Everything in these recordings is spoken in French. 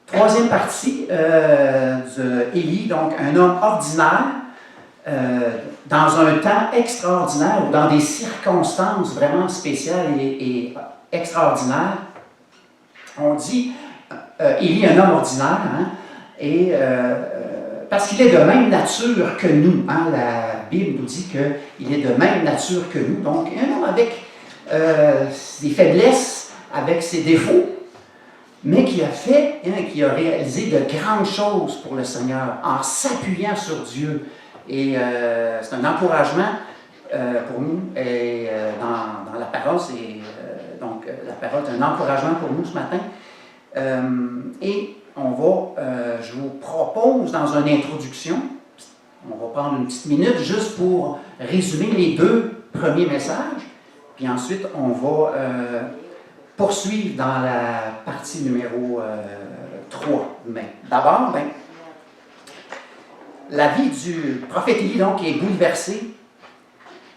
Troisième partie d'Élie, donc un homme ordinaire, dans un temps extraordinaire ou dans des circonstances vraiment spéciales et extraordinaires. On dit Élie, un homme ordinaire, hein, et parce qu'il est de même nature que nous. Hein, la Bible nous dit qu'il est de même nature que nous. Donc, un homme avec des faiblesses, avec ses défauts, mais qui a fait, hein, qui a réalisé de grandes choses pour le Seigneur en s'appuyant sur Dieu. Et c'est un encouragement pour nous. Et dans la parole, donc la parole est un encouragement pour nous ce matin. Et je vous propose dans une introduction, on va prendre une petite minute juste pour résumer les deux premiers messages, puis ensuite on va poursuivre dans la partie numéro 3. Mais d'abord, la vie du prophète Élie donc est bouleversée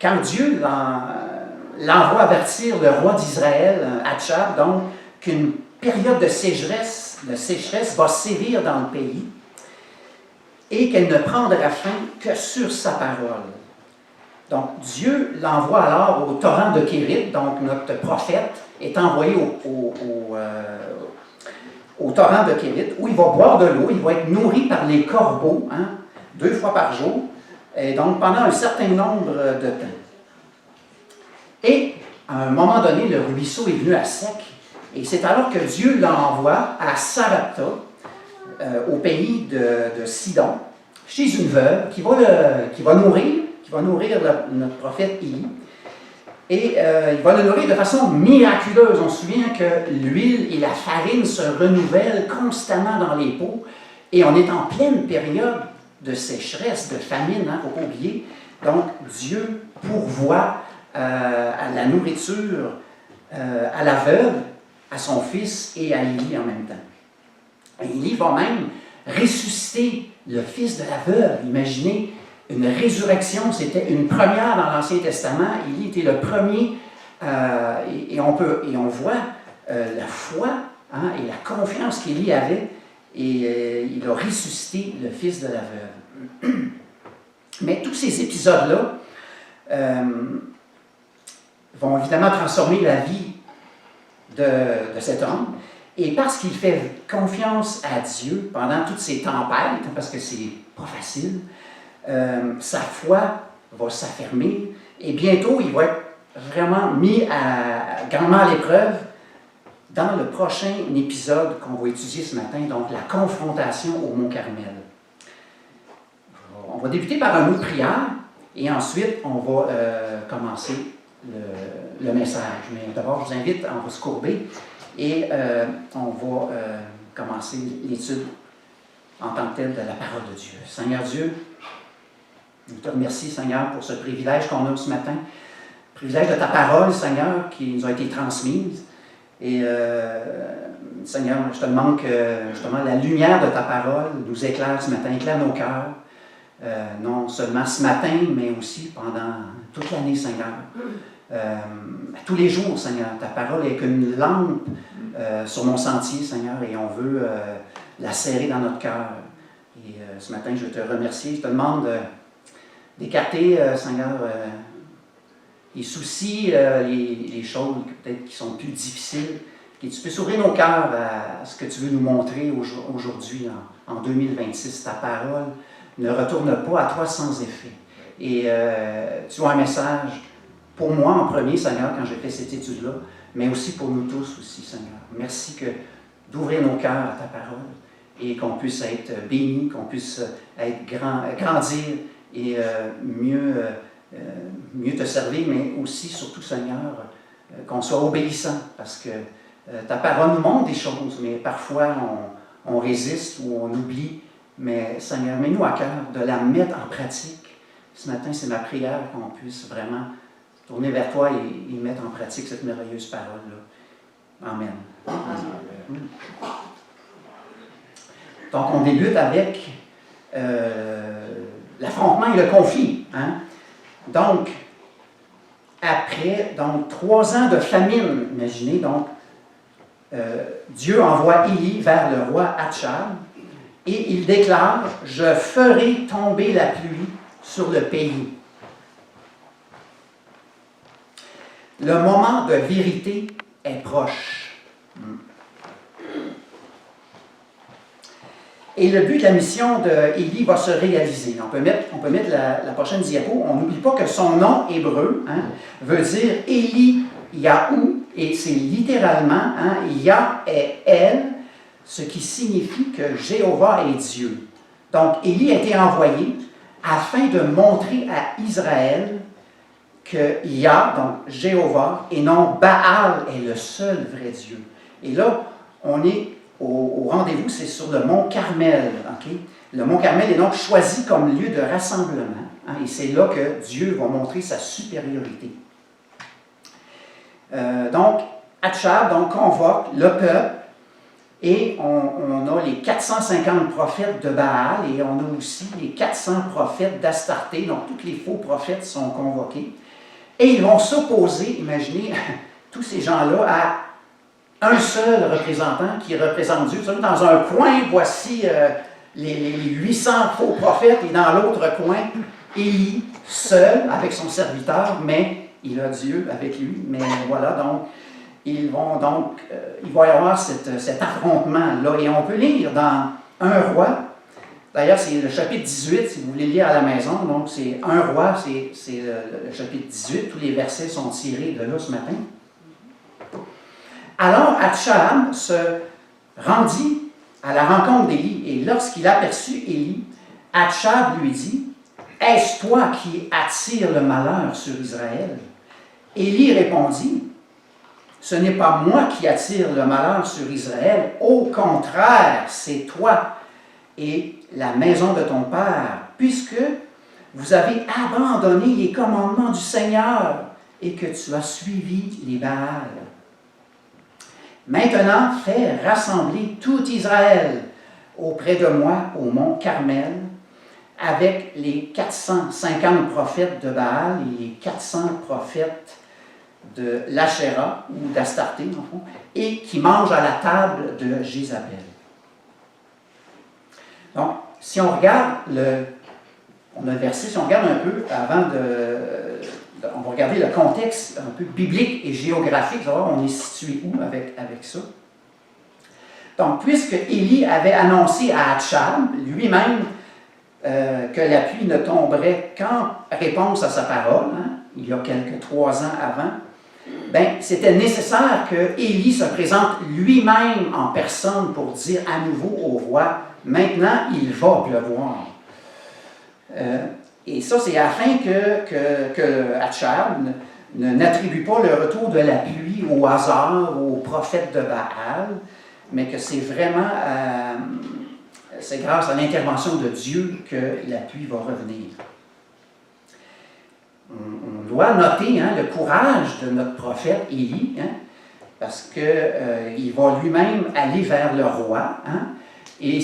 quand Dieu l'envoie avertir le roi d'Israël, Achab, donc qu'une période de sécheresse va sévir dans le pays et qu'elle ne prendra fin que sur sa parole. Donc Dieu l'envoie alors au torrent de Kérit, donc notre prophète est envoyé au torrent de Kérit, où il va boire de l'eau, il va être nourri par les corbeaux, hein, 2 fois par jour, et donc pendant un certain nombre de temps. Et à un moment donné, le ruisseau est venu à sec, et c'est alors que Dieu l'envoie à Sarepta, au pays de Sidon, chez une veuve qui va nourrir notre prophète Élie. Et il va le nourrir de façon miraculeuse. On se souvient que l'huile et la farine se renouvellent constamment dans les pots. Et on est en pleine période de sécheresse, de famine, il ne faut pas oublier. Donc, Dieu pourvoit à la nourriture à la veuve, à son fils et à Élie en même temps. Et Élie va même ressusciter le fils de la veuve. Imaginez, une résurrection, c'était une première dans l'Ancien Testament. Élie était le premier, et on voit la foi, hein, et la confiance qu'Élie avait, et il a ressuscité le fils de la veuve. Mais tous ces épisodes-là vont évidemment transformer la vie de cet homme, et parce qu'il fait confiance à Dieu pendant toutes ces tempêtes, parce que c'est pas facile, sa foi va s'affermir et bientôt il va être vraiment mis grandement à l'épreuve dans le prochain épisode qu'on va étudier ce matin, donc la confrontation au Mont Carmel. On va débuter par un mot de prière et ensuite on va commencer le message. Mais d'abord, je vous invite, on va se courber et on va commencer l'étude en tant que telle de la parole de Dieu. Seigneur Dieu, je te remercie, Seigneur, pour ce privilège qu'on a ce matin, le privilège de ta parole, Seigneur, qui nous a été transmise. Et Seigneur, je te demande que justement la lumière de ta parole nous éclaire ce matin, éclaire nos cœurs, non seulement ce matin, mais aussi pendant toute l'année, Seigneur. Tous les jours, Seigneur, ta parole est qu'une lampe sur mon sentier, Seigneur, et on veut la serrer dans notre cœur. Et ce matin, je veux te remercier. Je te demande d'écarter, Seigneur, les soucis, les choses peut-être qui sont plus difficiles, que tu puisses ouvrir nos cœurs à ce que tu veux nous montrer aujourd'hui, en 2026. Ta parole ne retourne pas à toi sans effet. Et tu as un message pour moi en premier, Seigneur, quand j'ai fait cette étude-là, mais aussi pour nous tous aussi, Seigneur. Merci d'ouvrir nos cœurs à ta parole et qu'on puisse être bénis, qu'on puisse grandir et mieux te servir, mais aussi, surtout, Seigneur, qu'on soit obéissant, parce que ta parole nous montre des choses, mais parfois on résiste ou on oublie. Mais Seigneur, mets-nous à cœur de la mettre en pratique. Ce matin, c'est ma prière qu'on puisse vraiment tourner vers toi et mettre en pratique cette merveilleuse parole-là. Amen. Amen. Donc, on débute avec l'affrontement et le conflit. Hein? Donc, après 3 ans de famine, imaginez, donc, Dieu envoie Élie vers le roi Atchab et il déclare « Je ferai tomber la pluie sur le pays. » Le moment de vérité est proche. Et le but de la mission d'Élie va se réaliser. On peut mettre la prochaine diapo. On n'oublie pas que son nom hébreu veut dire Élie-Yahou, et c'est littéralement Yah est elle, ce qui signifie que Jéhovah est Dieu. Donc, Élie a été envoyé afin de montrer à Israël que Yah, donc Jéhovah, et non Baal est le seul vrai Dieu. Et là, on est au rendez-vous, c'est sur le mont Carmel. Okay? Le mont Carmel est donc choisi comme lieu de rassemblement. Et c'est là que Dieu va montrer sa supériorité. Donc, Atchab convoque le peuple et on a les 450 prophètes de Baal et on a aussi les 400 prophètes d'Astarté. Donc, tous les faux prophètes sont convoqués. Et ils vont s'opposer, imaginez, tous ces gens-là, à un seul représentant qui représente Dieu. Dans un coin, voici les 800 faux prophètes, et dans l'autre coin, Élie, seul, avec son serviteur, mais il a Dieu avec lui. Mais voilà, donc, il va y avoir cet affrontement-là. Et on peut lire dans Un roi, d'ailleurs, c'est le chapitre 18, si vous voulez lire à la maison, donc c'est Un roi, c'est le chapitre 18, tous les versets sont tirés de là ce matin. Alors, Atchab se rendit à la rencontre d'Élie, et lorsqu'il aperçut Élie, Atchab lui dit, « Est-ce toi qui attires le malheur sur Israël? » Élie répondit, « Ce n'est pas moi qui attire le malheur sur Israël, au contraire, c'est toi et la maison de ton père, puisque vous avez abandonné les commandements du Seigneur et que tu as suivi les Baals. Maintenant, fais rassembler tout Israël auprès de moi au mont Carmel, avec les 450 prophètes de Baal et les 400 prophètes de l'Achéra, ou d'Astarté, en fond, et qui mangent à la table de Jézabel. Donc, si on regarde on a le verset, si on regarde un peu avant on va regarder le contexte un peu biblique et géographique, on va voir on est situé où avec ça. Donc, puisque Élie avait annoncé à Atchab lui-même que la pluie ne tomberait qu'en réponse à sa parole, il y a 3 ans avant, c'était nécessaire que Élie se présente lui-même en personne pour dire à nouveau au roi, maintenant il va pleuvoir. Et ça, c'est afin que Atchab n'attribue pas le retour de la pluie au hasard, aux prophètes de Baal, mais que c'est vraiment, c'est grâce à l'intervention de Dieu que la pluie va revenir. On doit noter le courage de notre prophète Élie, parce qu'il va lui-même aller vers le roi, et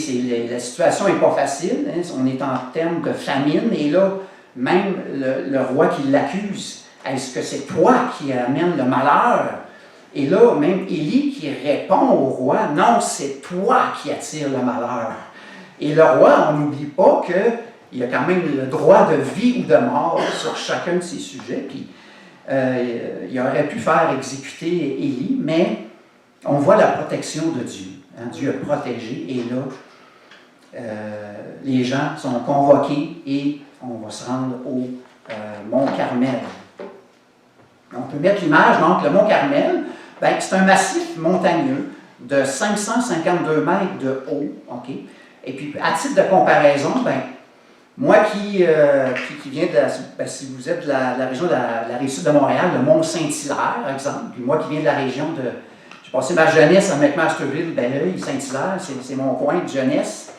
la situation n'est pas facile, on est en termes de famine, et là, même le roi qui l'accuse, est-ce que c'est toi qui amène le malheur? Et là, même Élie qui répond au roi, non, c'est toi qui attire le malheur. Et le roi, on n'oublie pas qu'il a quand même le droit de vie ou de mort sur chacun de ces sujets, puis il aurait pu faire exécuter Élie, mais on voit la protection de Dieu. Dieu a protégé, et là, les gens sont convoqués et on va se rendre au mont Carmel. On peut mettre l'image, donc le mont Carmel, c'est un massif montagneux de 552 mètres de haut, OK? Et puis, à titre de comparaison, moi qui viens de si vous êtes de la région de la Rive-Sud de Montréal, le mont Saint-Hilaire, par exemple, puis moi qui viens de la région de... J'ai passé ma jeunesse à McMasterville, Belleuil, Saint-Hilaire, c'est mon coin de jeunesse.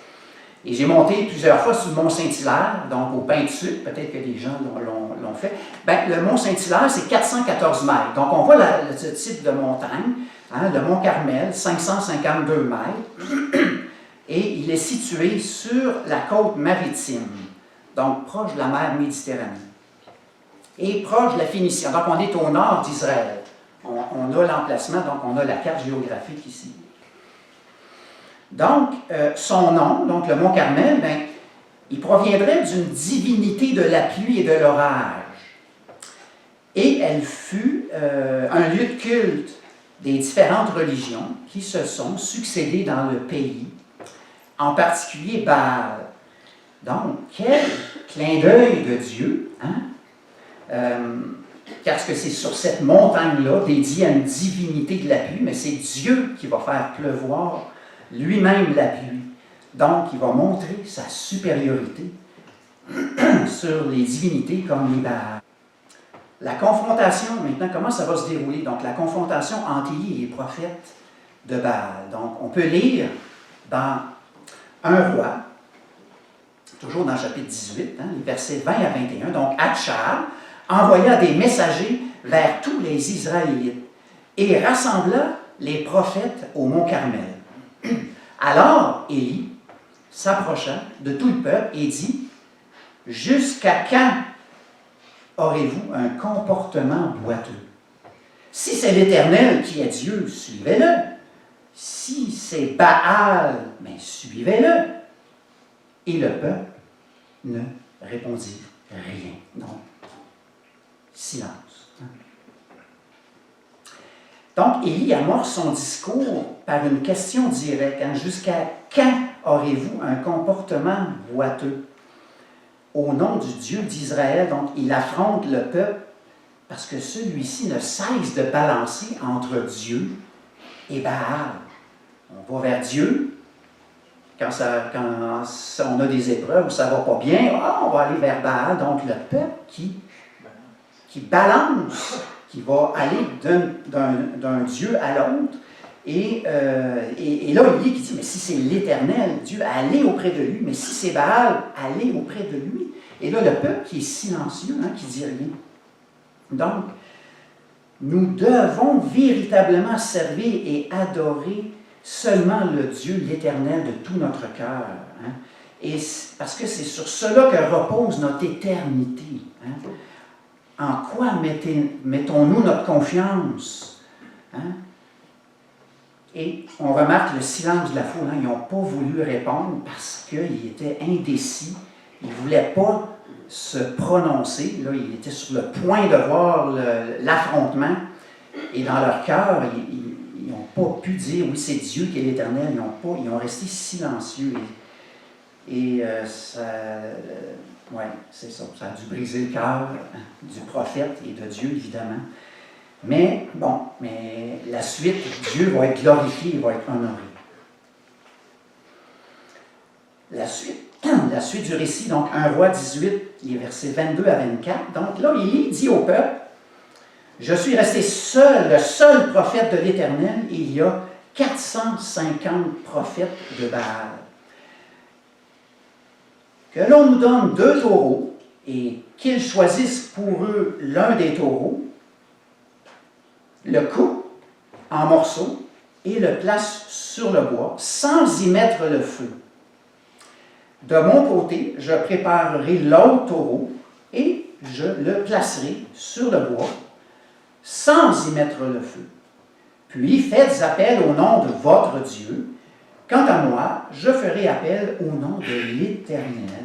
Et j'ai monté plusieurs fois sur le mont Saint-Hilaire, donc au Pain de Sucre, peut-être que les gens l'ont fait. Le mont Saint-Hilaire, c'est 414 mètres. Donc on voit ce type de montagne, le mont Carmel, 552 mètres. Et il est situé sur la côte maritime, donc proche de la mer Méditerranée. Et proche de la Phénicie. Donc on est au nord d'Israël. on a l'emplacement, donc on a la carte géographique ici. Donc, son nom, donc le mont Carmel, ben, il proviendrait d'une divinité de la pluie et de l'orage. Et elle fut un lieu de culte des différentes religions qui se sont succédées dans le pays, en particulier Baal. Donc, quel clin d'œil de Dieu, hein? Parce que c'est sur cette montagne-là, dédiée à une divinité de la pluie, mais c'est Dieu qui va faire pleuvoir lui-même la pluie. Donc, il va montrer sa supériorité sur les divinités comme les Baals. La confrontation, maintenant, comment ça va se dérouler? Donc, la confrontation entre Élie et les prophètes de Baal. Donc, on peut lire dans Un roi, toujours dans le chapitre 18, hein, les versets 20 à 21. Donc, Akshar envoya des messagers vers tous les Israélites et rassembla les prophètes au mont Carmel. Alors, Élie s'approcha de tout le peuple et dit, « Jusqu'à quand aurez-vous un comportement boiteux? Si c'est l'Éternel qui est Dieu, suivez-le. Si c'est Baal, mais suivez-le. » Et le peuple ne répondit rien. Donc, silence. Donc, Élie amorce son discours par une question directe. Hein, jusqu'à quand aurez-vous un comportement boiteux? Au nom du Dieu d'Israël, donc il affronte le peuple parce que celui-ci ne cesse de balancer entre Dieu et Baal. On va vers Dieu quand on a des épreuves où ça ne va pas bien, on va aller vers Baal. Donc le peuple qui balance, qui va aller d'un Dieu à l'autre. Et là, il qui dit, mais si c'est l'Éternel, Dieu, allez auprès de lui. Mais si c'est Baal, allez auprès de lui. Et là, le peuple qui est silencieux, hein, qui ne dit rien. Donc, nous devons véritablement servir et adorer seulement le Dieu, l'Éternel, de tout notre cœur. Hein. Et parce que c'est sur cela que repose notre éternité. Hein. En quoi mettons-nous notre confiance? Hein? Et on remarque le silence de la foule. Hein? Ils n'ont pas voulu répondre parce qu'ils étaient indécis. Ils ne voulaient pas se prononcer. Là, ils étaient sur le point de voir l'affrontement. Et dans leur cœur, ils n'ont pas pu dire « Oui, c'est Dieu qui est l'Éternel ». Ils ont resté silencieux. Et c'est ça. Ça a dû briser le cœur du prophète et de Dieu, évidemment. Mais, la suite, Dieu va être glorifié, il va être honoré. La suite du récit, donc 1 Roi 18, les versets 22 à 24. Donc là, Élie dit au peuple, « Je suis resté seul, le seul prophète de l'Éternel, et il y a 450 prophètes de Baal. Que l'on nous donne 2 taureaux, et qu'ils choisissent pour eux l'un des taureaux, le coupe en morceaux et le place sur le bois, sans y mettre le feu. De mon côté, je préparerai l'autre taureau et je le placerai sur le bois, sans y mettre le feu. Puis faites appel au nom de votre Dieu. Quant à moi, je ferai appel au nom de l'Éternel,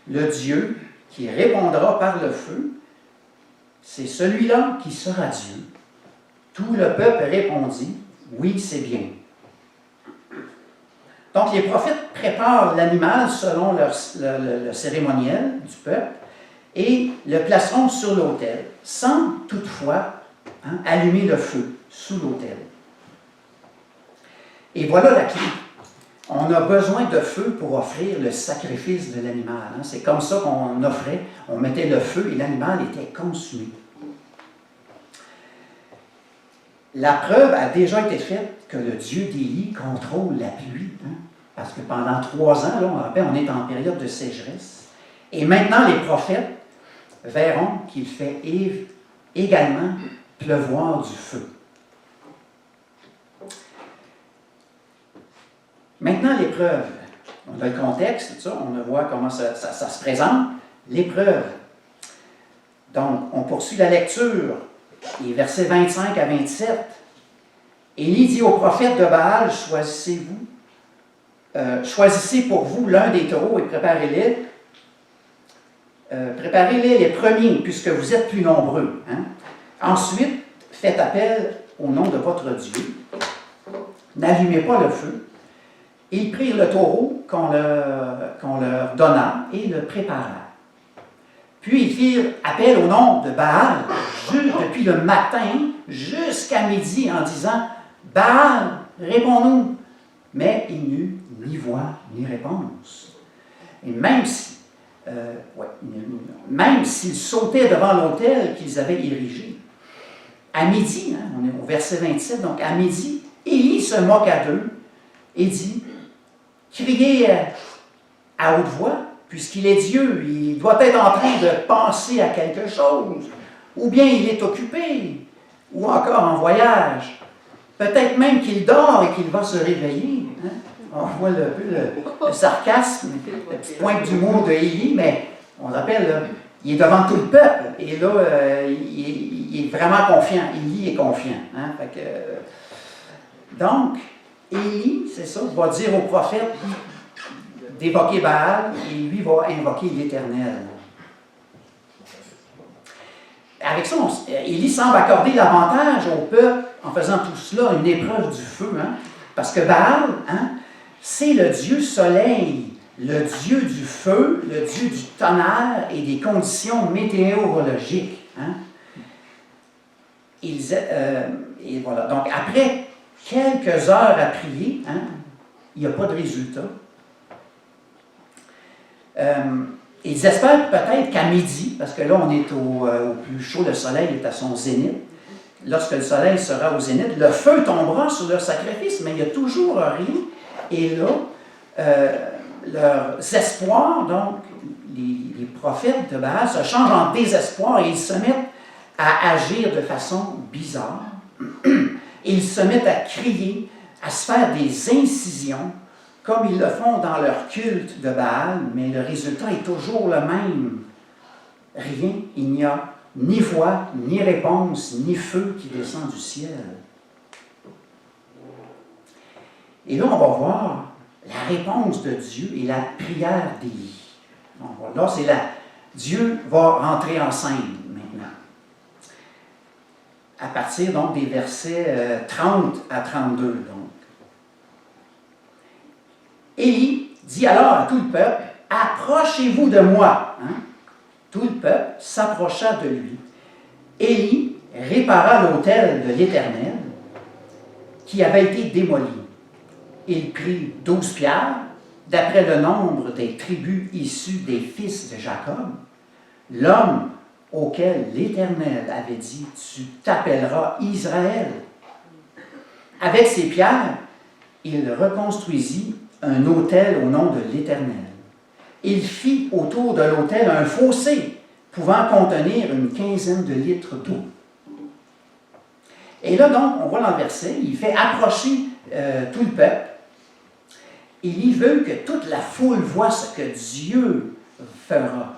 le Dieu qui répondra par le feu. C'est celui-là qui sera Dieu. » Tout le peuple répondit, « Oui, c'est bien. » Donc, les prophètes préparent l'animal selon le cérémoniel du peuple et le placeront sur l'autel, sans toutefois allumer le feu sous l'autel. Et voilà la clé. On a besoin de feu pour offrir le sacrifice de l'animal. Hein. C'est comme ça qu'on offrait, on mettait le feu et l'animal était consumé. La preuve a déjà été faite que le Dieu d'Élie contrôle la pluie. Hein? Parce que pendant 3 ans, là, on rappelle, on est en période de sécheresse. Et maintenant, les prophètes verront qu'il fait également pleuvoir du feu. Maintenant, l'épreuve. On a le contexte, tout ça, on voit comment ça se présente. L'épreuve. Donc, on poursuit la lecture Et versets 25 à 27, Élie dit au prophète de Baal, choisissez pour vous l'un des taureaux et préparez-les. Préparez-les les premiers, puisque vous êtes plus nombreux. Hein. Ensuite, faites appel au nom de votre Dieu. N'allumez pas le feu. Ils prirent le taureau qu'on leur donna et le préparèrent. Puis ils firent appel au nom de Baal depuis le matin jusqu'à midi en disant « Baal, réponds-nous » Mais il n'eut ni voix ni réponse. Et même s'ils sautaient devant l'autel qu'ils avaient érigé, à midi, hein, on est au verset 27, donc à midi, Élie se moqua d'eux et dit « Criez à haute voix, puisqu'il est Dieu, il doit être en train de penser à quelque chose, ou bien il est occupé, ou encore en voyage. Peut-être même qu'il dort et qu'il va se réveiller. Hein? » On voit le sarcasme, la petite pointe d'humour de Élie, mais on rappelle, là, il est devant tout le peuple, et là, il est vraiment confiant. Élie est confiant. Hein? Fait que, donc, Élie, c'est ça, va dire au prophète d'évoquer Baal, et lui va invoquer l'Éternel. Avec ça, Élie semble accorder l'avantage au peuple en faisant tout cela une épreuve du feu, hein? Parce que Baal, hein, c'est le dieu soleil, le dieu du feu, le dieu du tonnerre et des conditions météorologiques. Hein? Et voilà. Donc, après quelques heures à prier, hein, il n'y a pas de résultat. Ils espèrent peut-être qu'à midi, parce que là, on est au plus chaud, le soleil est à son zénith. Lorsque le soleil sera au zénith, le feu tombera sur leur sacrifice, mais il n'y a toujours rien. Et là, leurs espoirs, donc, les prophètes de Baal se changent en désespoir et ils se mettent à agir de façon bizarre. Ils se mettent à crier, à se faire des incisions, comme ils le font dans leur culte de Baal, mais le résultat est toujours le même. Rien, il n'y a ni voix, ni réponse, ni feu qui descend du ciel. Et là, on va voir la réponse de Dieu et la prière d'Élie. Là, c'est Dieu va rentrer en scène maintenant. À partir donc des versets 30 à 32. Donc. Élie dit alors à tout le peuple, « Approchez-vous de moi. Hein? » Tout le peuple s'approcha de lui. Élie répara l'autel de l'Éternel qui avait été démoli. Il prit 12 pierres, d'après le nombre des tribus issues des fils de Jacob, l'homme auquel l'Éternel avait dit, « Tu t'appelleras Israël. » Avec ces pierres, il reconstruisit un autel au nom de l'Éternel. Il fit autour de l'autel un fossé pouvant contenir une quinzaine de litres d'eau. Et là, donc, on voit dans le verset, il fait approcher tout le peuple. Il veut que toute la foule voie ce que Dieu fera.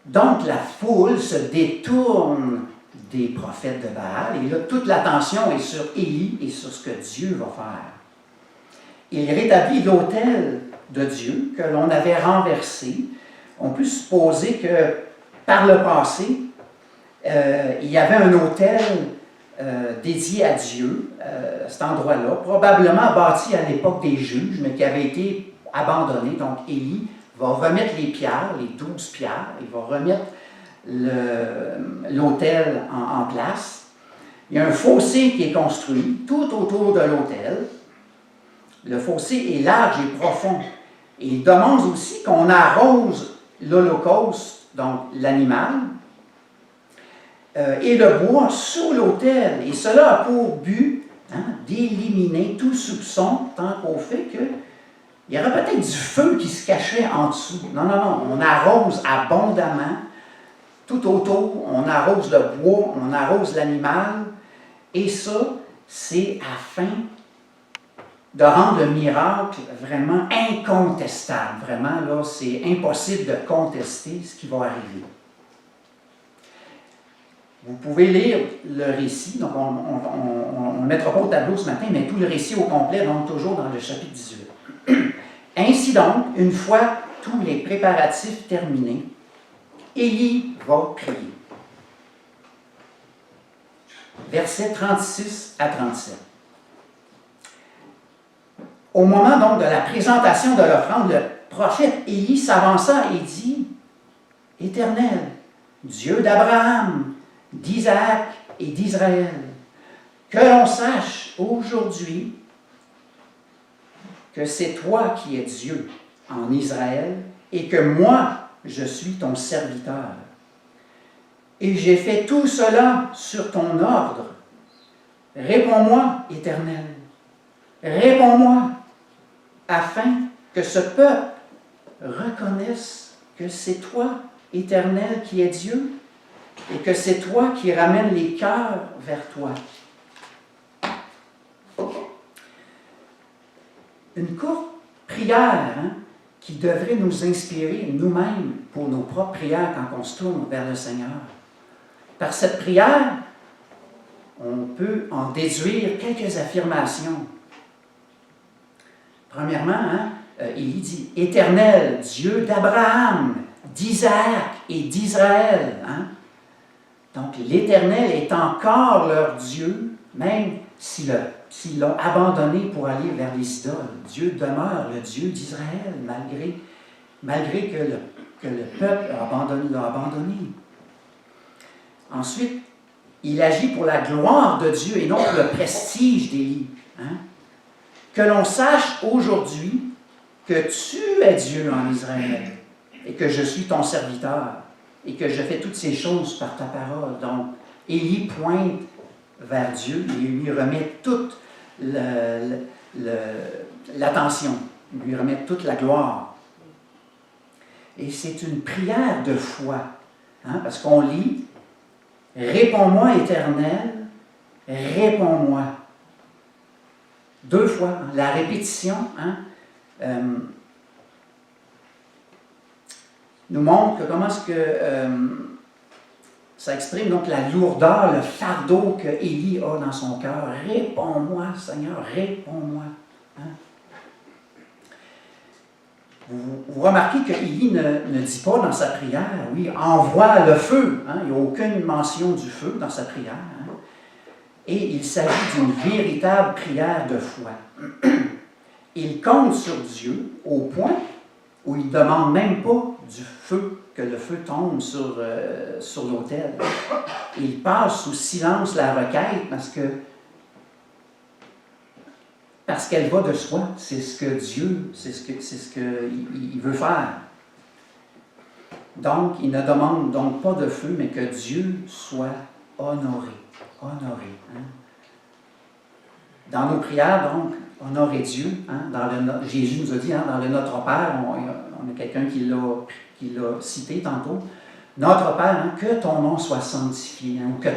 Donc, la foule se détourne des prophètes de Baal, et là, toute l'attention est sur Élie et sur ce que Dieu va faire. Il rétablit l'autel de Dieu que l'on avait renversé. On peut supposer que, par le passé, il y avait un autel dédié à Dieu, cet endroit-là, probablement bâti à l'époque des juges, mais qui avait été abandonné. Donc, Élie va remettre les pierres, les 12 pierres, il va remettre l'autel en place. Il y a un fossé qui est construit tout autour de l'autel. Le fossé est large et profond. Et il demande aussi qu'on arrose l'holocauste, donc l'animal, et le bois sous l'autel. Et cela a pour but d'éliminer tout soupçon tant qu'au fait qu'il y aurait peut-être du feu qui se cachait en dessous. Non, non, non. On arrose abondamment. Tout autour, on arrose le bois, on arrose l'animal. Et ça, c'est afin de rendre le miracle vraiment incontestable. Vraiment, là, c'est impossible de contester ce qui va arriver. Vous pouvez lire le récit, donc on ne le mettra pas au tableau ce matin, mais tout le récit au complet, donc toujours dans le chapitre 18. Ainsi donc, une fois tous les préparatifs terminés, Élie va prier. Versets 36 à 37. Au moment donc de la présentation de l'offrande, le prophète Élie s'avança et dit, « Éternel, Dieu d'Abraham, d'Isaac et d'Israël, que l'on sache aujourd'hui que c'est toi qui es Dieu en Israël et que moi, je suis ton serviteur. Et j'ai fait tout cela sur ton ordre. Réponds-moi, Éternel, réponds-moi, afin que ce peuple reconnaisse que c'est toi, Éternel, qui es Dieu, et que c'est toi qui ramènes les cœurs vers toi. » Une courte prière qui devrait nous inspirer nous-mêmes pour nos propres prières quand on se tourne vers le Seigneur. Par cette prière, on peut en déduire quelques affirmations. Premièrement, il dit « Éternel, Dieu d'Abraham, d'Isaac et d'Israël. » Donc, l'Éternel est encore leur Dieu, même s'ils l'ont abandonné pour aller vers les idoles. Dieu demeure le Dieu d'Israël, malgré que le peuple l'a abandonné. Ensuite, il agit pour la gloire de Dieu et non pour le prestige d'Élie. Que l'on sache aujourd'hui que tu es Dieu en Israël et que je suis ton serviteur et que je fais toutes ces choses par ta parole. Donc, Élie pointe vers Dieu et lui remet toute l'attention, lui remet toute la gloire. Et c'est une prière de foi, parce qu'on lit « Réponds-moi, Éternel, réponds-moi ». 2 fois, la répétition nous montre comment est-ce que ça exprime donc la lourdeur, le fardeau que Élie a dans son cœur. Réponds-moi, Seigneur, réponds-moi. Vous remarquez que Élie ne dit pas dans sa prière, oui, envoie le feu. Il n'y a aucune mention du feu dans sa prière. Et il s'agit d'une véritable prière de foi. Il compte sur Dieu au point où il ne demande même pas du feu, que le feu tombe sur l'autel. Il passe sous silence la requête parce qu'elle va de soi. C'est ce que Dieu, c'est ce qu'il veut faire. Donc, il ne demande donc pas de feu, mais que Dieu soit honoré. Honoré. Dans nos prières, donc, honorer Dieu. Jésus nous a dit, dans le Notre Père, on a quelqu'un qui l'a cité tantôt. Notre Père, que ton nom soit sanctifié, ou que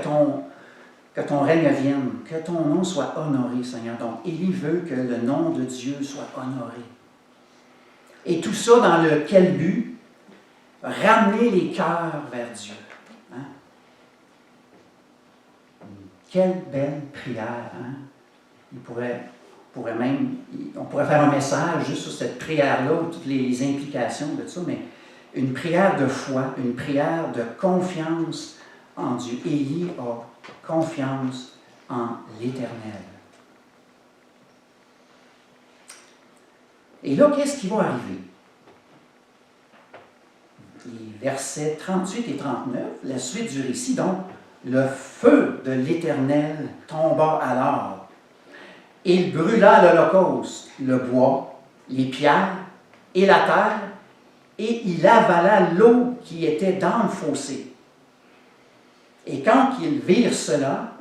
ton règne vienne, que ton nom soit honoré, Seigneur. Donc, Élie veut que le nom de Dieu soit honoré. Et tout ça dans quel but? Ramener les cœurs vers Dieu. Quelle belle prière. On pourrait faire un message juste sur cette prière-là, toutes les implications de ça, mais une prière de foi, une prière de confiance en Dieu. Élie a confiance en l'Éternel. Et là, qu'est-ce qui va arriver? Les versets 38 et 39, la suite du récit, donc, le feu de l'Éternel tomba alors. Il brûla l'holocauste, le bois, les pierres et la terre, et il avala l'eau qui était dans le fossé. Et quand ils virent cela,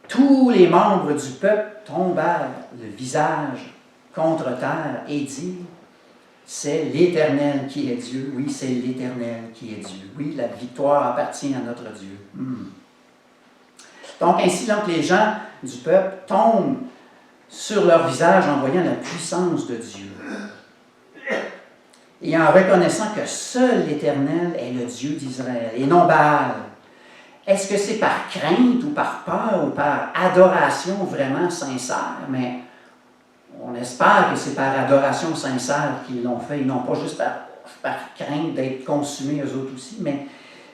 tous les membres du peuple tombèrent le visage contre terre et dirent, « C'est l'Éternel qui est Dieu. Oui, c'est l'Éternel qui est Dieu. Oui, la victoire appartient à notre Dieu. » Donc, ainsi, donc, les gens du peuple tombent sur leur visage en voyant la puissance de Dieu. Et en reconnaissant que seul l'Éternel est le Dieu d'Israël, et non Baal, Est-ce que c'est par crainte ou par peur ou par adoration vraiment sincère? Mais on espère que c'est par adoration sincère qu'ils l'ont fait, et non pas juste par crainte d'être consumés eux autres aussi, mais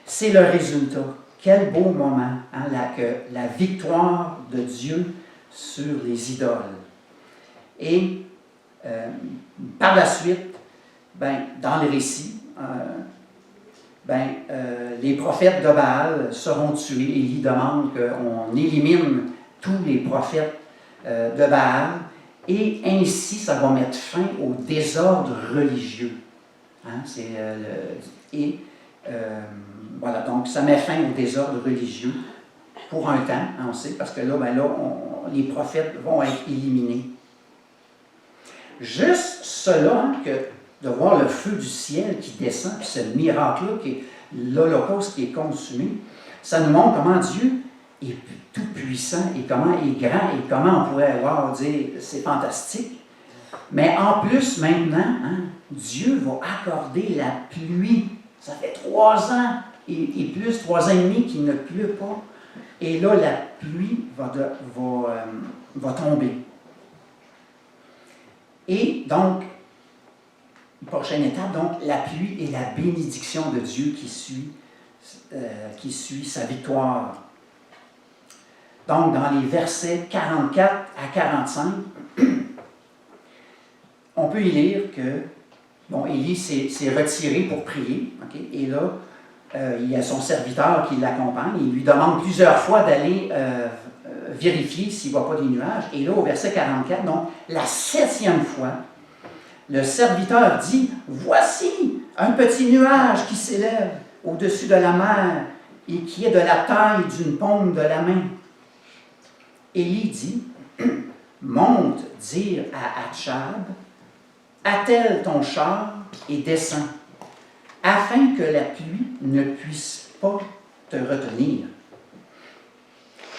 c'est le résultat. Quel beau moment, hein, la victoire de Dieu sur les idoles. Et par la suite, dans le récit, les prophètes de Baal seront tués. Élie demande qu'on élimine tous les prophètes de Baal, et ainsi ça va mettre fin au désordre religieux. Hein, voilà, donc ça met fin au désordre religieux pour un temps, hein, on sait, parce que là, les prophètes vont être éliminés. Juste cela, hein, de voir le feu du ciel qui descend, puis ce miracle-là, qui est l'Holocauste qui est consumé, ça nous montre comment Dieu est tout puissant et comment il est grand et comment on pourrait dire c'est fantastique. Mais en plus, maintenant, hein, Dieu va accorder la pluie. Ça fait 3 ans et plus, 3 ans et demi qu'il ne pleut pas. Et là, la pluie va tomber. Et donc, prochaine étape, donc, la pluie et la bénédiction de Dieu qui suit sa victoire. Donc, dans les versets 44 à 45, on peut y lire que, Élie s'est retiré pour prier, okay? Et là, il y a son serviteur qui l'accompagne, il lui demande plusieurs fois d'aller vérifier s'il ne voit pas des nuages. Et là, au verset 44, donc, la 7e fois, le serviteur dit, « Voici un petit nuage qui s'élève au-dessus de la mer et qui est de la taille d'une paume de la main. » Élie dit, « Monte dire à Atchab, attelle ton char et descends, afin que la pluie ne puisse pas te retenir. »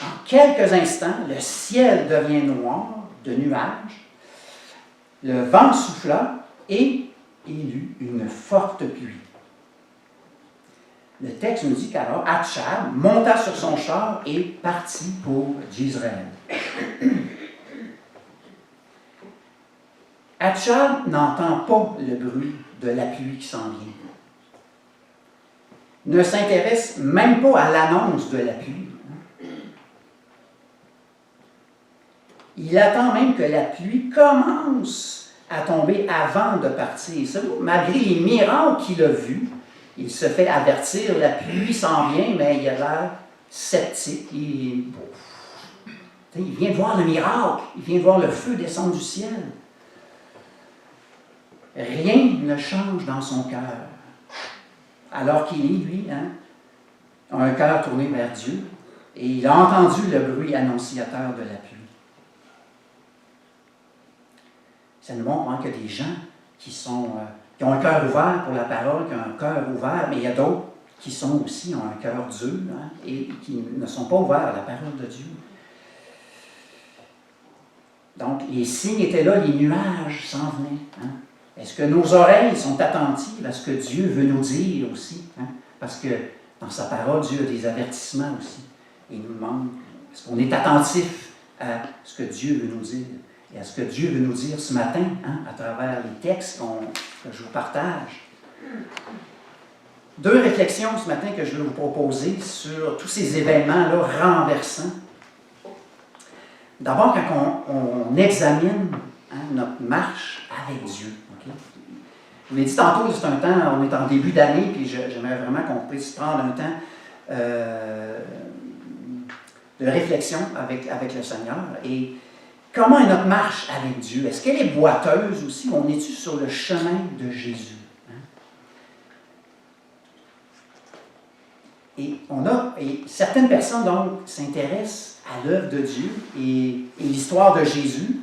En quelques instants, le ciel devient noir de nuages, le vent souffla et il eut une forte pluie. Le texte nous dit qu'alors Atchab monta sur son char et partit pour Jezreel. Atchab n'entend pas le bruit de la pluie qui s'en vient. Ne s'intéresse même pas à l'annonce de la pluie. Il attend même que la pluie commence à tomber avant de partir. Malgré les miracles qu'il a vus, il se fait avertir, la pluie s'en vient, mais il a l'air sceptique. Il vient de voir le miracle, il vient de voir le feu descendre du ciel. Rien ne change dans son cœur. Alors qu'Élie, lui, a un cœur tourné vers Dieu, et il a entendu le bruit annonciateur de la pluie. Ça nous montre qu'il y a des gens qui ont un cœur ouvert pour la parole, qui ont un cœur ouvert, mais il y a d'autres qui ont un cœur dur, et qui ne sont pas ouverts à la parole de Dieu. Donc, les signes étaient là, les nuages s'en venaient. Est-ce que nos oreilles sont attentives à ce que Dieu veut nous dire aussi? Parce que dans sa parole, Dieu a des avertissements aussi. Et il nous demande, est-ce qu'on est attentif à ce que Dieu veut nous dire? Et à ce que Dieu veut nous dire ce matin, à travers les textes que je vous partage. 2 réflexions ce matin que je veux vous proposer sur tous ces événements-là renversants. D'abord, quand on examine notre marche avec Dieu. Okay? Je vous l'ai dit tantôt, c'est un temps, on est en début d'année, puis j'aimerais vraiment qu'on puisse prendre un temps de réflexion avec le Seigneur. Et comment est notre marche avec Dieu? Est-ce qu'elle est boiteuse aussi? On est-tu sur le chemin de Jésus? Et certaines personnes, donc, s'intéressent à l'œuvre de Dieu et l'histoire de Jésus,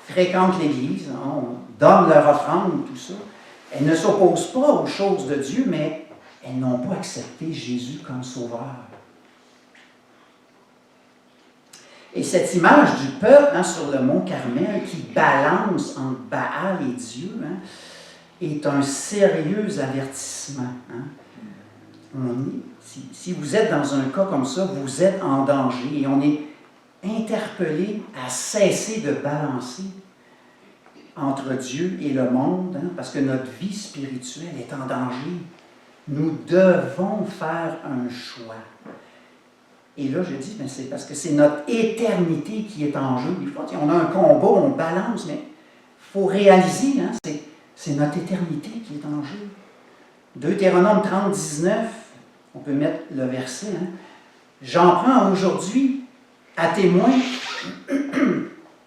fréquentent l'Église, on donne leur offrande, tout ça. Elles ne s'opposent pas aux choses de Dieu, mais elles n'ont pas accepté Jésus comme sauveur. Et cette image du peuple sur le mont Carmel qui balance entre Baal et Dieu est un sérieux avertissement. si vous êtes dans un cas comme ça, vous êtes en danger et on est interpellé à cesser de balancer entre Dieu et le monde, hein, parce que notre vie spirituelle est en danger. Nous devons faire un choix. Et là, je dis, mais c'est parce que c'est notre éternité qui est en jeu. Des fois, on a un combat, on balance, mais il faut réaliser, hein, c'est notre éternité qui est en jeu. Deutéronome 30, 19, on peut mettre le verset. Hein. J'en prends aujourd'hui à témoin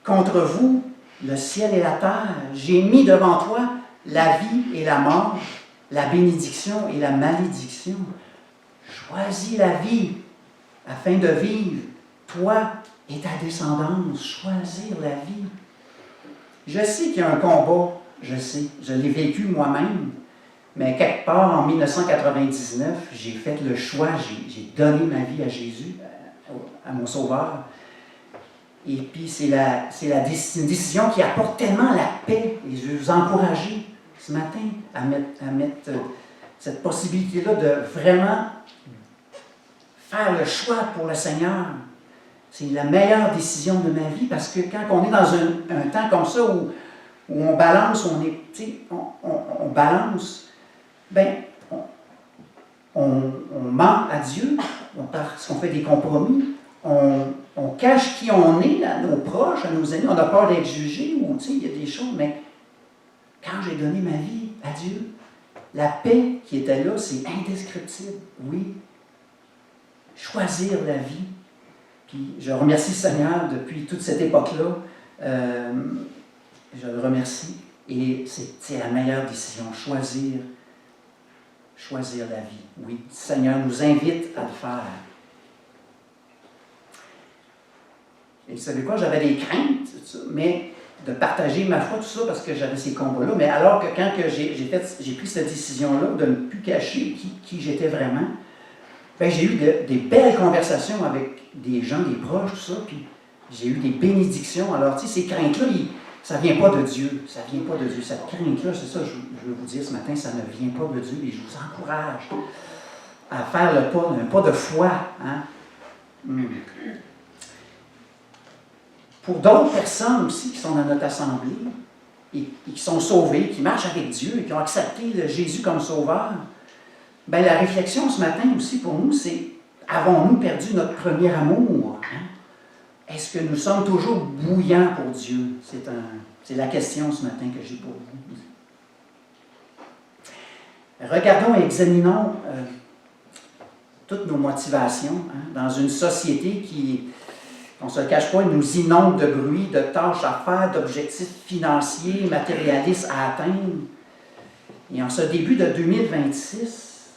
contre vous le ciel et la terre. J'ai mis devant toi la vie et la mort, la bénédiction et la malédiction. Choisis la vie afin de vivre, toi et ta descendance. Choisir la vie. Je sais qu'il y a un combat, je sais, je l'ai vécu moi-même, mais quelque part en 1999, j'ai fait le choix, j'ai donné ma vie à Jésus, à mon Sauveur. Et puis c'est une décision qui apporte tellement la paix. Et je vais vous encourager ce matin à mettre cette possibilité-là de vraiment faire le choix pour le Seigneur. C'est la meilleure décision de ma vie parce que quand on est dans un temps comme ça où on balance, on balance, ben, on ment à Dieu, parce qu'on fait des compromis, on cache qui on est à nos proches, à nos amis, on a peur d'être jugé, ou il y a des choses, mais quand j'ai donné ma vie à Dieu, la paix qui était là, c'est indescriptible, oui. Choisir la vie. Puis je remercie le Seigneur depuis toute cette époque-là. Je le remercie. Et c'est la meilleure décision, choisir la vie. Oui, le Seigneur nous invite à le faire. Et vous savez quoi, j'avais des craintes, mais de partager ma foi, tout ça, parce que j'avais ces combats-là. Mais alors que quand j'ai pris cette décision-là de ne plus cacher qui j'étais vraiment, ben, j'ai eu des belles conversations avec des gens, des proches, tout ça, puis j'ai eu des bénédictions. Alors, tu sais, ces craintes-là, ça ne vient pas de Dieu. Ça ne vient pas de Dieu. Cette crainte-là, c'est ça, je veux vous dire ce matin, ça ne vient pas de Dieu. Et je vous encourage à faire le pas, un pas de foi. Hein? Pour d'autres personnes aussi qui sont dans notre assemblée et qui sont sauvées, qui marchent avec Dieu et qui ont accepté Jésus comme sauveur, bien, la réflexion ce matin aussi pour nous, c'est avons-nous perdu notre premier amour? Hein? Est-ce que nous sommes toujours bouillants pour Dieu? C'est la question ce matin que j'ai pour vous. Regardons et examinons toutes nos motivations dans une société qui, on ne se le cache pas, nous inonde de bruit, de tâches à faire, d'objectifs financiers, matérialistes à atteindre. Et en ce début de 2026,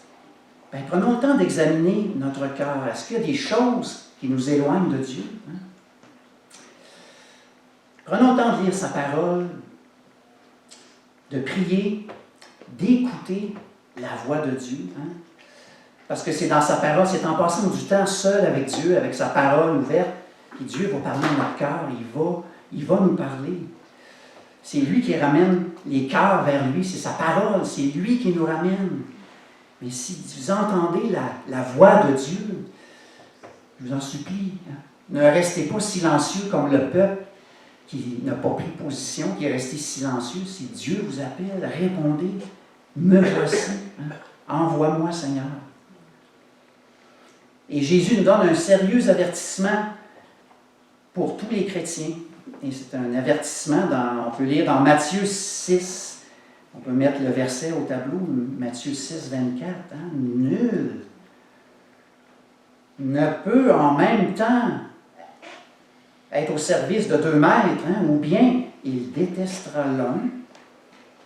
ben, prenons le temps d'examiner notre cœur. Est-ce qu'il y a des choses qui nous éloignent de Dieu? Hein? Prenons le temps de lire sa parole, de prier, d'écouter la voix de Dieu. Hein? Parce que c'est dans sa parole, c'est en passant du temps seul avec Dieu, avec sa parole ouverte, que Dieu va parler à notre cœur, il va nous parler. C'est lui qui ramène les cœurs vers lui, c'est sa parole, c'est lui qui nous ramène. Mais si vous entendez la voix de Dieu, je vous en supplie, hein, ne restez pas silencieux comme le peuple qui n'a pas pris position, qui est resté silencieux. Si Dieu vous appelle, répondez, me voici, hein, envoie-moi Seigneur. Et Jésus nous donne un sérieux avertissement pour tous les chrétiens. Et c'est un avertissement, on peut lire dans Matthieu 6, on peut mettre le verset au tableau, Matthieu 6, 24. Hein, nul ne peut en même temps être au service de 2 maîtres, hein, ou bien il détestera l'un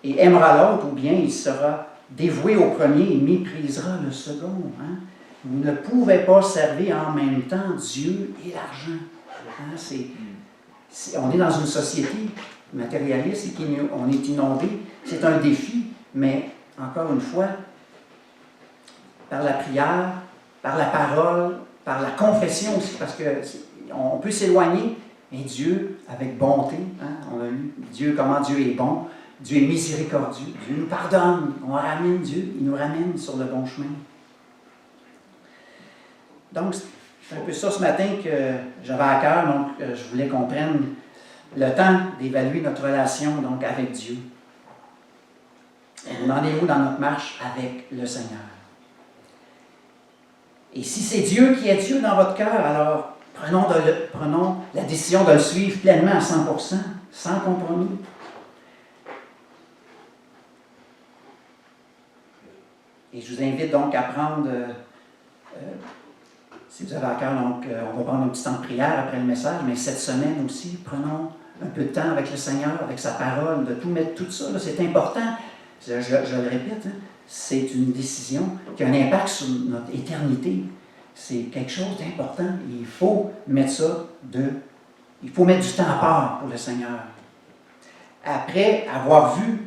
et aimera l'autre, ou bien il sera dévoué au premier et méprisera le second. Hein. Vous ne pouvez pas servir en même temps Dieu et l'argent. Hein, on est dans une société matérialiste et on est inondé. C'est un défi, mais encore une fois, par la prière, par la parole, par la confession aussi, parce qu'on peut s'éloigner, mais Dieu, avec bonté, hein, on a lu Dieu, comment Dieu est bon, Dieu est miséricordieux, Dieu nous pardonne, on ramène Dieu, il nous ramène sur le bon chemin. Donc, c'est un peu ça ce matin que j'avais à cœur. Donc, je voulais qu'on prenne le temps d'évaluer notre relation donc, avec Dieu. On en est où dans notre marche avec le Seigneur? Et si c'est Dieu qui est Dieu dans votre cœur, alors prenons la décision de le suivre pleinement à 100%, sans compromis. Et je vous invite donc à prendre, si vous avez à cœur, donc on va prendre un petit temps de prière après le message, mais cette semaine aussi, prenons un peu de temps avec le Seigneur, avec sa parole, de tout mettre tout ça, c'est important. Je le répète, hein, c'est une décision qui a un impact sur notre éternité. C'est quelque chose d'important. Il faut mettre il faut mettre du temps à part pour le Seigneur. Après avoir vu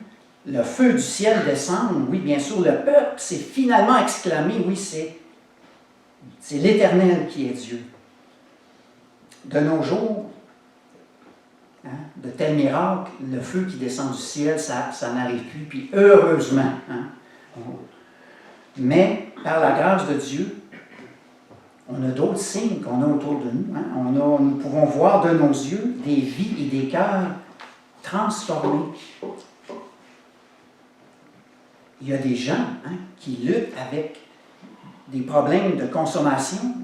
le feu du ciel descendre, oui, bien sûr, le peuple s'est finalement exclamé, oui, c'est l'Éternel qui est Dieu. De nos jours, hein, de tels miracles, le feu qui descend du ciel, ça n'arrive plus, puis heureusement. Hein. Mais, par la grâce de Dieu, on a d'autres signes qu'on a autour de nous. Hein. Nous pouvons voir de nos yeux des vies et des cœurs transformés. Il y a des gens hein, qui luttent avec des problèmes de consommation,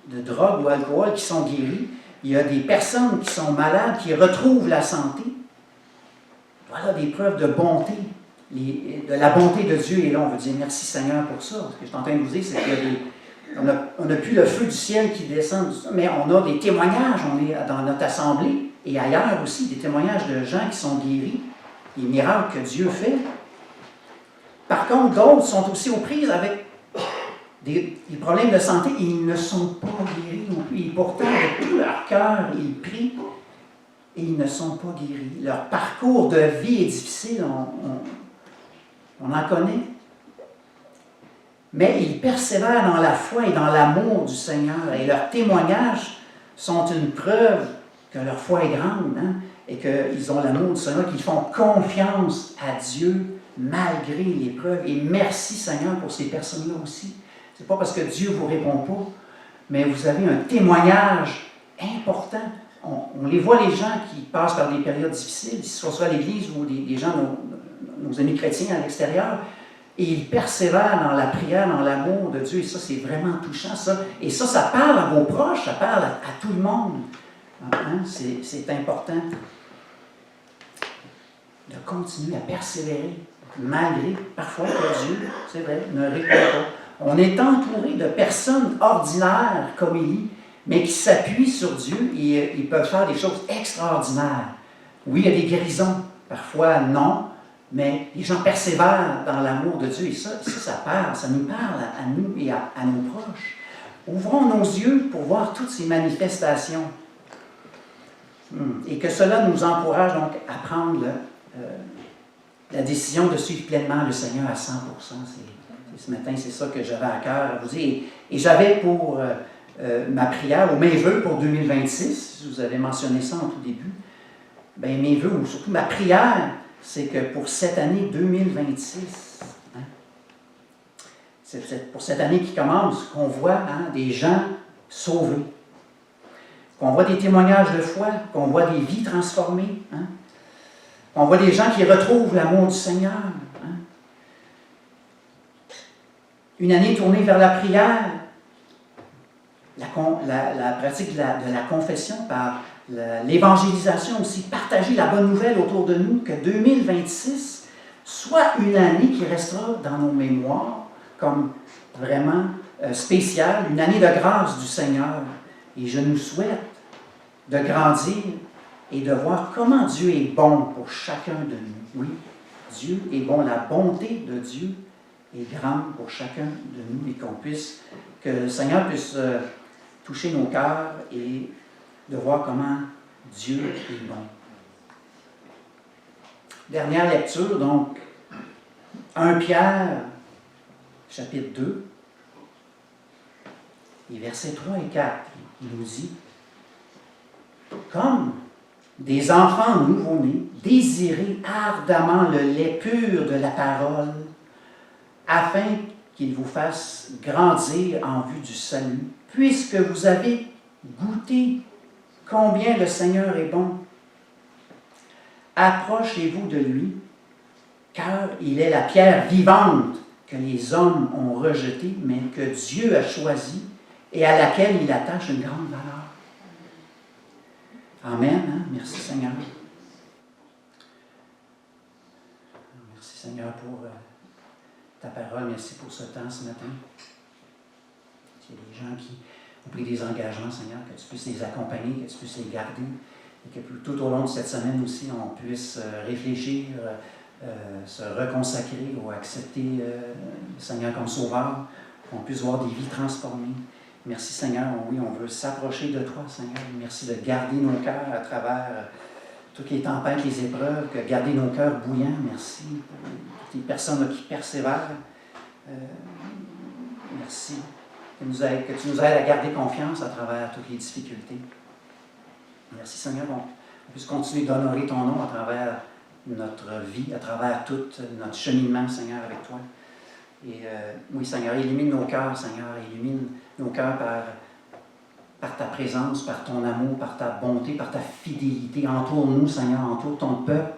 de drogue ou alcool qui sont guéris. Il y a des personnes qui sont malades, qui retrouvent la santé. Voilà des preuves de bonté, de la bonté de Dieu. Et là, on veut dire merci Seigneur pour ça. Ce que je suis en train de vous dire, c'est qu'on n'a plus le feu du ciel qui descend, mais on a des témoignages. On est dans notre assemblée et ailleurs aussi, des témoignages de gens qui sont guéris, des miracles que Dieu fait. Par contre, d'autres sont aussi aux prises avec des problèmes de santé et ils ne sont pas guéris non plus. Et pourtant, de tout leur cœur, ils prient et ils ne sont pas guéris. Leur parcours de vie est difficile, on en connaît. Mais ils persévèrent dans la foi et dans l'amour du Seigneur. Et leurs témoignages sont une preuve que leur foi est grande hein, et qu'ils ont l'amour du Seigneur, qu'ils font confiance à Dieu malgré l'épreuve. Et merci Seigneur pour ces personnes-là aussi. Ce n'est pas parce que Dieu ne vous répond pas, mais vous avez un témoignage important. On les voit, les gens qui passent par des périodes difficiles, que ce soit à l'Église ou des gens, nos amis chrétiens à l'extérieur, et ils persévèrent dans la prière, dans l'amour de Dieu. Et ça, c'est vraiment touchant, ça. Et ça parle à vos proches, ça parle à tout le monde. Hein? C'est important de continuer à persévérer, malgré parfois que Dieu, c'est vrai, ne répond pas. On est entouré de personnes ordinaires comme Élie, mais qui s'appuient sur Dieu et ils peuvent faire des choses extraordinaires. Oui, il y a des guérisons, parfois non, mais les gens persévèrent dans l'amour de Dieu et ça nous parle à nous et à nos proches. Ouvrons nos yeux pour voir toutes ces manifestations et que cela nous encourage donc à prendre la décision de suivre pleinement le Seigneur à 100%. Ce matin, c'est ça que j'avais à cœur à vous dire. Et j'avais pour ma prière ou mes vœux pour 2026, vous avez mentionné ça en tout début, bien mes vœux, ou surtout ma prière, c'est que pour cette année 2026, hein, c'est pour cette année qui commence, qu'on voit hein, des gens sauvés, qu'on voit des témoignages de foi, qu'on voit des vies transformées, hein, qu'on voit des gens qui retrouvent l'amour du Seigneur. Hein. Une année tournée vers la prière, la pratique de la confession par l'évangélisation aussi, partager la bonne nouvelle autour de nous, que 2026 soit une année qui restera dans nos mémoires comme vraiment spéciale, une année de grâce du Seigneur. Et je nous souhaite de grandir et de voir comment Dieu est bon pour chacun de nous. Oui, Dieu est bon, la bonté de Dieu est grande pour chacun de nous et que le Seigneur puisse toucher nos cœurs et de voir comment Dieu est bon. Dernière lecture, donc, 1 Pierre, chapitre 2, et versets 3 et 4, il nous dit « Comme des enfants nouveau-nés, désirez ardemment le lait pur de la parole, afin qu'il vous fasse grandir en vue du salut, puisque vous avez goûté combien le Seigneur est bon. Approchez-vous de lui, car il est la pierre vivante que les hommes ont rejetée, mais que Dieu a choisie et à laquelle il attache une grande valeur. Amen. Hein? Merci Seigneur. Merci Seigneur pour ta parole. Merci pour ce temps ce matin. Il y a des gens qui ont pris des engagements, Seigneur, que tu puisses les accompagner, que tu puisses les garder, et que tout au long de cette semaine aussi, on puisse réfléchir, se reconsacrer ou accepter le Seigneur comme sauveur, qu'on puisse voir des vies transformées. Merci Seigneur, oui, on veut s'approcher de toi, Seigneur. Merci de garder nos cœurs à travers toutes les tempêtes, les épreuves, que garder nos cœurs bouillants. Merci pour toutes les personnes qui persévèrent. Merci. Que tu nous aides à garder confiance à travers toutes les difficultés. Merci Seigneur, qu'on puisse continuer d'honorer ton nom à travers notre vie, à travers tout notre cheminement, Seigneur, avec toi. Et oui, Seigneur, illumine nos cœurs, Seigneur, illumine nos cœurs par ta présence, par ton amour, par ta bonté, par ta fidélité. Entoure-nous, Seigneur, entoure ton peuple.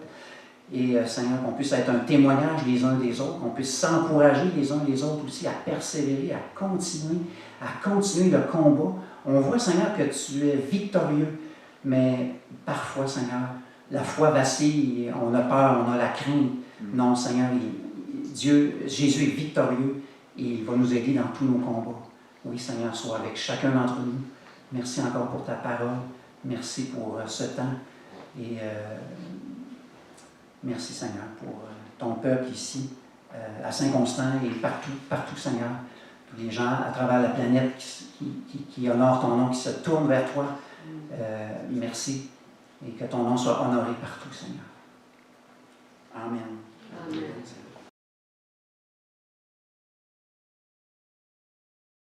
Et Seigneur, qu'on puisse être un témoignage les uns des autres, qu'on puisse s'encourager les uns les autres aussi à persévérer, à continuer le combat. On voit, Seigneur, que tu es victorieux, mais parfois, Seigneur, la foi vacille, on a peur, on a la crainte. Non, Seigneur, Jésus est victorieux et il va nous aider dans tous nos combats. Oui, Seigneur, sois avec chacun d'entre nous. Merci encore pour ta parole. Merci pour ce temps. Et merci, Seigneur, pour ton peuple ici, à Saint-Constant et partout, Seigneur. Tous les gens à travers la planète qui honorent ton nom, qui se tournent vers toi. Merci. Et que ton nom soit honoré partout, Seigneur. Amen.